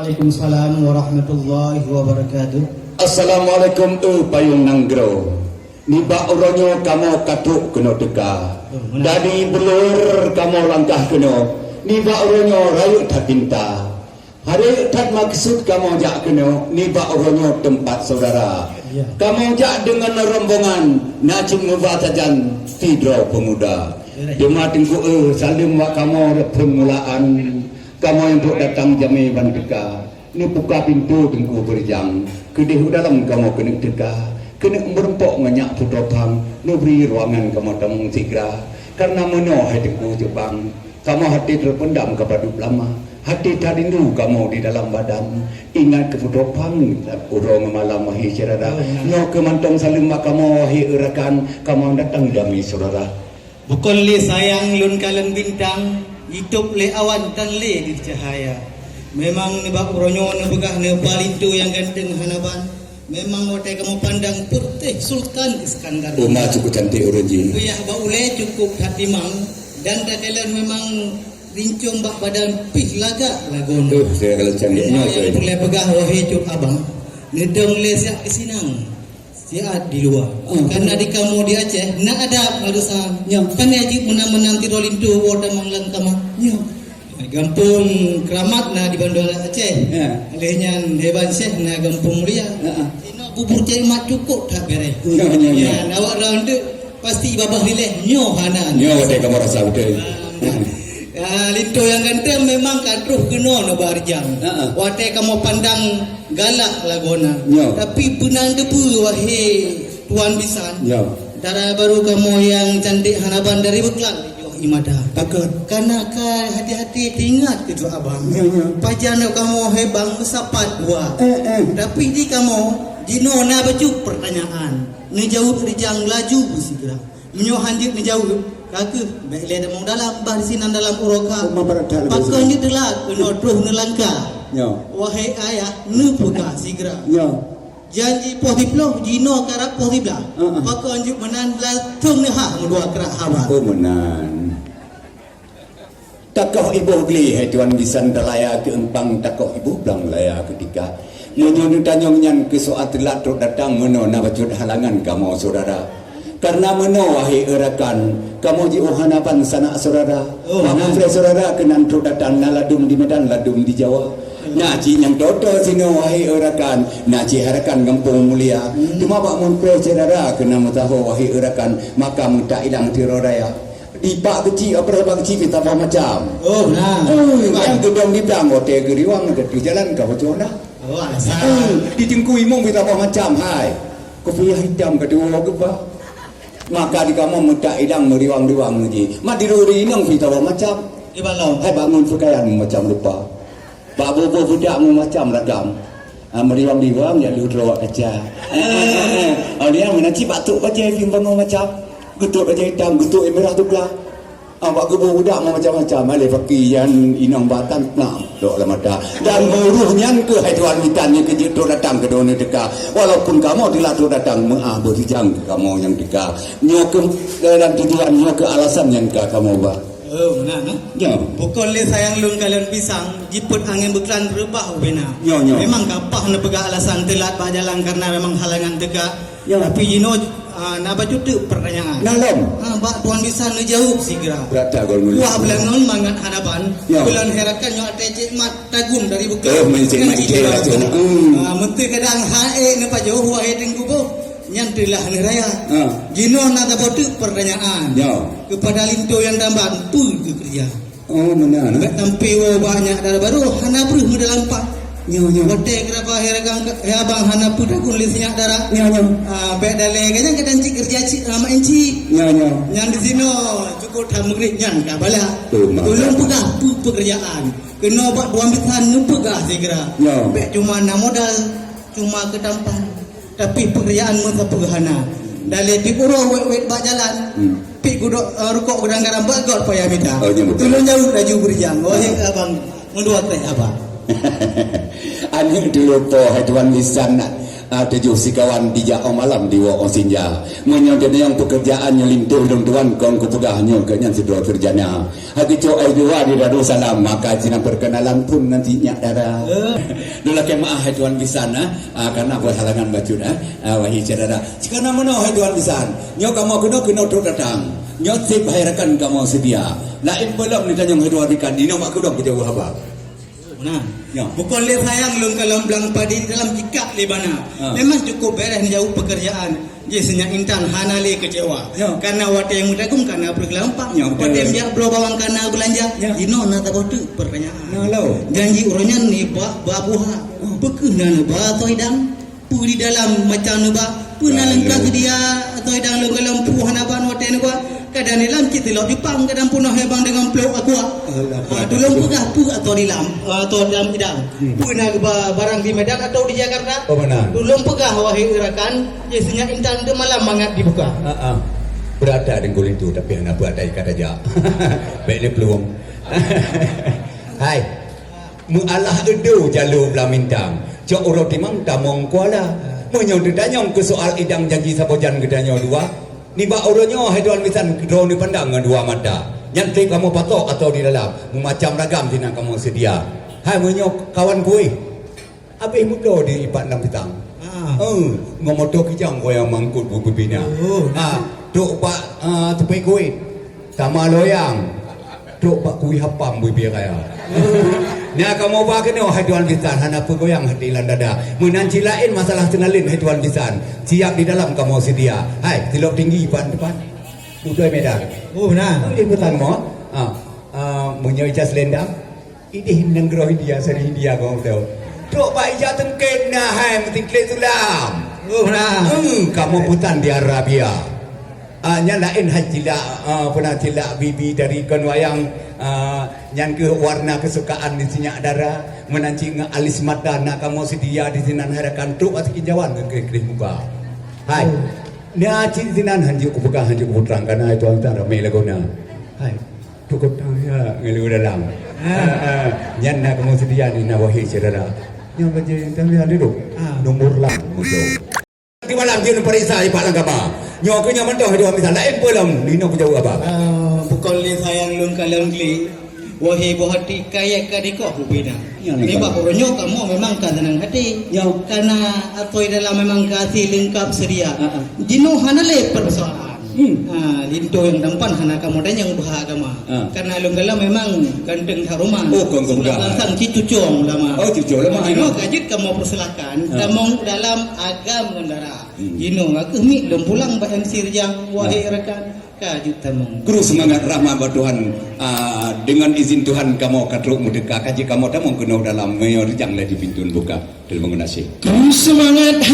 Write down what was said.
Waalaikumsalam warahmatullahi wabarakatuh. Assalamualaikum payung nanggro. Niba oronyo kamu katuk kena teka. Dari belur kamu langkah kena. Niba oronyo rayu tak pinta. Hari tak maksud kamu jak kena. Niba oronyo tempat saudara. Kamu jak dengan rombongan nacing membatajan tidro pemuda. Dema tingku salim wa kamu permulaan. Kamu yang duk datang jami bandeka. Ni buka pintu tengku berjang. Kedih dalam kamu kena teka. Kena merempok nganyak putopang. Ni beri ruangan kamu tamung sigra. Karena menoh hatiku jebang. Kamu hati terpendam kepada lama. Hati tak rindu kamu di dalam badan. Ingat ke putopang. Urung malam wahai cerada. No kemantong salim kamu wahai urakan. Kamu datang jami saudara. Bukan le sayang lun kalen bintang. Hidup le awan dan le di cahaya. Memang nebak ronyo nebegah nebalin tu yang ganteng hanaban. Memang watai kamu pandang putih Sultan Iskandar. Rumah cukup cantik uruji. Uyah ba ule cukup hatimang dan dakelan memang rincung bak badan pih laga lagon. Saya kalau cantiknya yang boleh begah wahai cuk abang. Nedong le siap kesinang. Siap di luar. Karena di kamu di Aceh nak ada harusan. Kan aji menang-menang tirolin tu wadah manglang kamah. Gampung Keramat na di Bandar Aceh. Alehnya Dewan Syekh na Gampung Mulia. Ino bubur cai mak cukup tak beres. Ya, awak round tu pasti babah lileh nyo hana. Nyo te kamu rasa betul. Lintu yang ganteng memang kadruh kena no barjang. Watai kamu pandang galak lagona. Tapi benang debu wahai tuan bisan. Darah baru kamu yang cantik hanaban dari Beklan. Imada takut karena hati-hati ingat itu abang pajana kamu hebang besapat dua tapi di kamu jino na baju pertanyaan ni jawab rijang laju segera menyohan dia ni jawab kaki baik le demong dalam bah di sini dalam uroka pakanya delak kena druh nelangka wahai ayah nu puka segera janji pohibloh jino karak pohiblah pakanya menan latung ni ha dua kerak hawa menan takoh ibu geli hai tuan bisan dalaya ke empang takoh ibu belang laya ketika menyono tanyong nyan ke soal telat datang meno na bajut halangan kamu saudara karena meno wahai erakan kamu ji hanapan sanak saudara kamu fre saudara kenan datang na ladum di Medan ladum di Jawa na ci yang toto sino wahai erakan na ci harakan Gampung Mulia cuma bak mun fre saudara kena mutaho wahai erakan maka muta ilang tiroraya ipak kecil apa kecil kita faham macam yang gedong di belakang hotel geriwang ada di jalan kau cona di tingku imong kita faham macam hai kopiah hitam kedua apa maka di kamu muda idang meriwang-riwang lagi mak di ruri inang kita faham macam hai bangun pakaian macam lupa pak bobo budak macam ragam meriwang-riwang ya lu rawat kaca dia menaci batuk baca film bangun macam getuk aja hitam, getuk merah tu pula. Awak gebu budak macam-macam. Malay fakian inang batan nak dok lama dah. Dan buruhnya ke hai tuan mitannya ke jitu datang ke dona deka. Walaupun kamu dilatur datang berhijang kamu yang deka. Nyo ke dalam tujuan nyo ke alasan yang kamu bah. Benar no? Ya. Pukul le sayang lun kalian pisang, jiput angin Beklan rebah bena. Memang kapah na pega alasan telat pak jalan karena memang halangan tegak. Tapi jino na baju tu pertanyaan. Nalom. Bak tuan bisa na jauh segera. Berada gol mulia. Wah belang non mangat hadapan. Bulan herakan nyo atece mat tagun dari Beklan. Mencik mat kira tu. Menteri kadang hae na pa jauh wae tengku bo. Nyantilah ni raya. Jino na tabotu pertanyaan. Kepada linto yang damban tu ke kerja. Mana? Kat tampi banyak darah baru hana bruh mu dalam pak. Hotel kerapa heragang abang hana pudak kulis nyak darah. Bek dale kanya kadang cik kerja cik nama enci. Yang di sini cukup tamgrik nyan ka bala. Tolong pegah pekerjaan. Kena buat dua mitan nu pegah segera. Bek cuma na modal cuma ketampan. Tapi pekerjaan mereka perhana. Dari di pura wet bak jalan. Pi gudok rukuk gudang garam bagot payah minta. Tolong jauh laju berjam. Wahai abang mendua teh abang. Ane dulu po hai tuan lisan nak. tujuh si kawan di jauh malam di wo osinja menyodene yang pekerjaannya lintuh dong tuan kong kupegahnya kenyan si dua kerjanya hati coy dua di daru salam maka cina perkenalan pun nantinya darah dulu kemah tuan di sana karena buat halangan baju wahi cerada jika nama tuan di sana nyo kamu kena tu datang nyo sip hayrakan kamu sedia lain belum ditanya hedua dikan dino mak kudo jauh apa nah ya bukan le sayang lung kalau belang padi dalam jikak le bana memang cukup beres jauh pekerjaan biasanya intan hanale kecewa karena wate yang mudagum karena bergelampang wate yang dia bawang karena belanja dino na tabotu pertanyaan janji uranya ni babuha bekeunan ba toidang pu di dalam macam ba punalan ka dia toidang lung kalau puhanaban wate ni ba kadang nilam kita lo dipang kadang punah hebang dengan peluk aku tolong pegah pu atau dilam atau dalam idang punah barang di Medan atau di Jakarta tolong pegah wahai rekan biasanya intan tu malam mangat dibuka berada dengan kulit itu tapi anak berada ikat aja baik dia peluang hai mu'alah edu jalur belah mintang cok urut timang tamong kuala menyodedanyong ke soal idang janji sabojan gedanya dua ni ba orangnya haduan misan drone ni pandang dengan dua mata nyantai kamu patok atau di dalam macam ragam tina kamu sedia hai menyok kawan kuih habis muda di 4-6 petang ngomoto kijang ko yang mangkut bu bina duk pak tepi kuih sama loyang duk pak kuih hapam bu biar kaya nya kamu ba kene haduan misan hana pegoyang hati landada menanci lain masalah tenalin haduan misan siap di dalam kamu sedia hai tilok tinggi depan Budoi Medan benar ini betul mo menyoy jas lendang ini negro India seri India kau tahu dok pak ija tengken nah hai penting kle sulam benar kamu putan di Arabia nya lain hajila pernah tilak bibi dari konwayang yang ke warna kesukaan di sini darah menanci alis mata nak kamu sedia di sini harakan tu atau kinjawan ke kris muka hai ni acin sinan hanju ku pegang hanju ku terang karena itu antara ramai lagona hai cukup ya ngelu dalam nyan nak kamu sedia di nawahi cerada yang baca yang kami ada tu nomor lang musuh di malam dia periksa Pak Langkapa nyo ke nyaman dah dua misal lain belum dino jauh apa bukan le sayang lung kalau ngli wahai bohati kaya kadiko bubina ni ba oronyo kamu memang ka senang hati karena atoi dalam memang kasih lengkap sedia dino hanale persoalan linto yang dampan hana kamu dan yang beragama karena lunggala memang gandeng haruman langsung cicucong lama lama dino kajit kamu persilakan kamu dalam agam ngendara dino aku mi lom pulang ba MC Rejang wahai rekan kajut tamong terus semangat rahmat Tuhan dengan izin Tuhan kamu katruk mudeka kaji kamu tamong kena dalam mayor Rejang di pintu buka terima kasih terus semangat